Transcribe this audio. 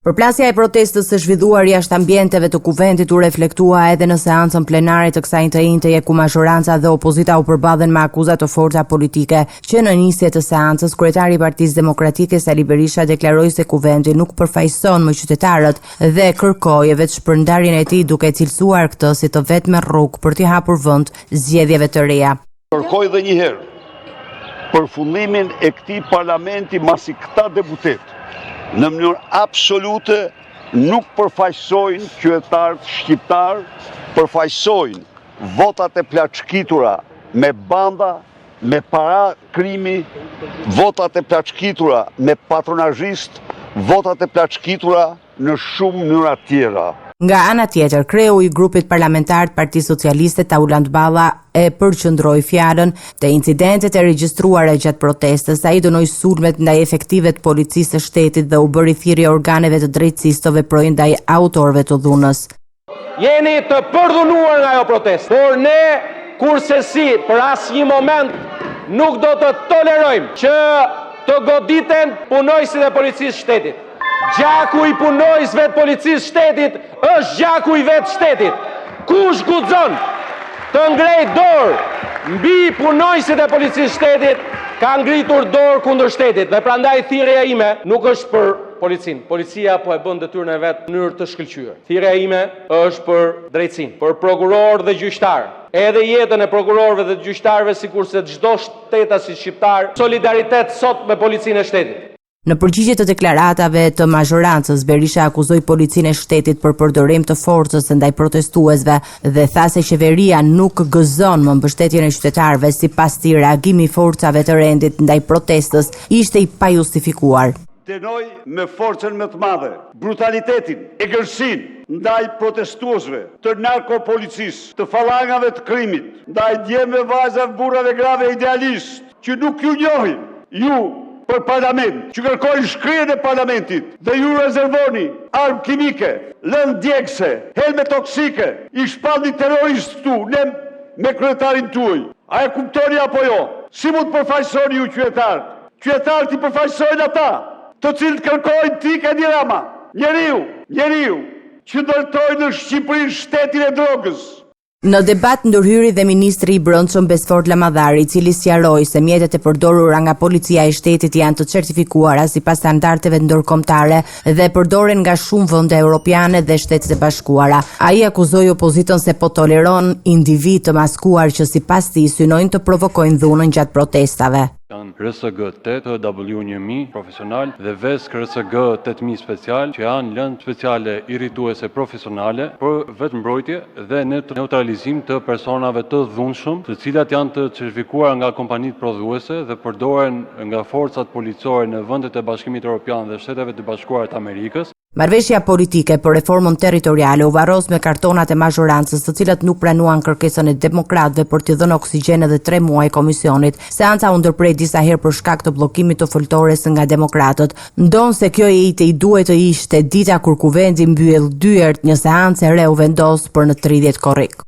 Përplasja e protestës së zhvilluar jashtë ambienteve të kuvendit u reflektua edhe në seancën plenare të kësaj njëjtëje ku majoranca dhe opozita u përballën me akuza të forta politike, që në nisje të seancës kryetari i Partisë Demokratike Sali Berisha deklaroi se kuvendi nuk përfaqëson më qytetarët dhe kërkoi vetë shpërndarjen e tij duke cilësuar këtë si të vetme rrugë për t'i hapur vend zgjedhjeve të reja. Kërkoj edhe një herë përfundimin e këtij parlamenti masi këta deputet në mënyrë absolute nuk përfaqësojnë qytetarët shqiptar, përfaqësojnë votat e plaçkitura me banda, me para krimi, votat e plaçkitura me patronazhist, votat e plaçkitura në shumë mënyra tjera. Nga ana tjetër, kreu i grupit parlamentar të Partisë Socialiste Tauland Balla e përqendroi fjalën te incidentet e regjistruara gjatë protestës. Ai dënoi sulmet ndaj efektive të policisë së shtetit dhe u bëri thirrje organeve të drejtësisë të veprojnë ndaj autorëve të dhunës. Jeni të përdhunuar nga ajo protestë, por ne kurse si për asnjë moment nuk do të tolerojmë që të goditen punojësit e policisë së shtetit. Gjaku i punojësve të policisë shtetit është gjaku i vetë shtetit. Kush guxon të ngrej dorë mbi punojësit e policisë shtetit, ka ngritur dorë kundër shtetit. Dhe prandaj thirrja ime nuk është për policinë. Policia po e bën detyrën e vet në mënyrë të shkëlqyer. Thirrja ime është për drejtësinë, për prokuror dhe gjyqtar. Edhe jetën e prokurorëve dhe gjyqtarëve sikurse çdo shtetasi shqiptar, solidaritet sot me policinë e shtetit. Në përgjigje të deklaratave të majorancës, Berisha akuzoi policinë e shtetit për përdorim të forcës ndaj protestuesve dhe tha se qeveria nuk gëzon më mbështetjen e qytetarëve, sipas tij reagimi i forcave të rendit ndaj protestës ishte i pajustifikuar. Dënoi me forcën më të madhe brutalitetin, egërsinë ndaj protestuesve, të narkopolicisë, të fallangave të krimit, ndaj djemve, vajzave, burrave grave idealistë që nuk ju njohin. Ju për parlament, që kërkojnë shkrirjen e parlamentit dhe ju rezervoni armë kimike, lëndë djegëse, helme toksike, i shpallni terroristë këtu, ne me kryetarin tuaj. A e kuptoni apo jo? Si mund të përfaqësoni ju qytetarët? Qytetarët i përfaqësojnë ata, të cilët kërkojnë Tikë Edi Rama, njeriu që ndërtoi në Shqipëri shtetin e drogës. Në debat ndërhyri dhe ministri i Brendshëm Besford Lamadhari, i cili sqaroi se mjetet e përdorura nga policia e shtetit janë të certifikuara sipas standardeve ndërkombëtare dhe përdoren nga shumë vende europiane dhe Shtetet e Bashkuara. Ai akuzoi opozitën se po toleron individ të maskuar që sipas tij synojnë të provokojnë dhunën gjatë protestave. Janë RSG 8, W1000 profesional dhe VESK RSG 8000 special, që janë lëndë speciale irrituese profesionale për vetëmbrojtje dhe neutralizim të personave të dhunshëm, të cilat janë të certifikuar nga kompanitë prodhuese dhe përdoren nga forcat policore në vendet e Bashkimit Evropian dhe Shteteve të Bashkuara të Amerikës. Marrëveshja politike për reformën territoriale u varros me kartonat e majorancës, të cilat nuk pranuan kërkesën e demokratëve për t'i dhënë oksigjen edhe 3 muaj komisionit. Seanca u ndërprej disa herë për shkak të bllokimit të foltores nga demokratët. Ndonse kjo i duhet të ishte dita kur kuvendi mbyll dyert, një seancë e re u vendos për në 30 korrik.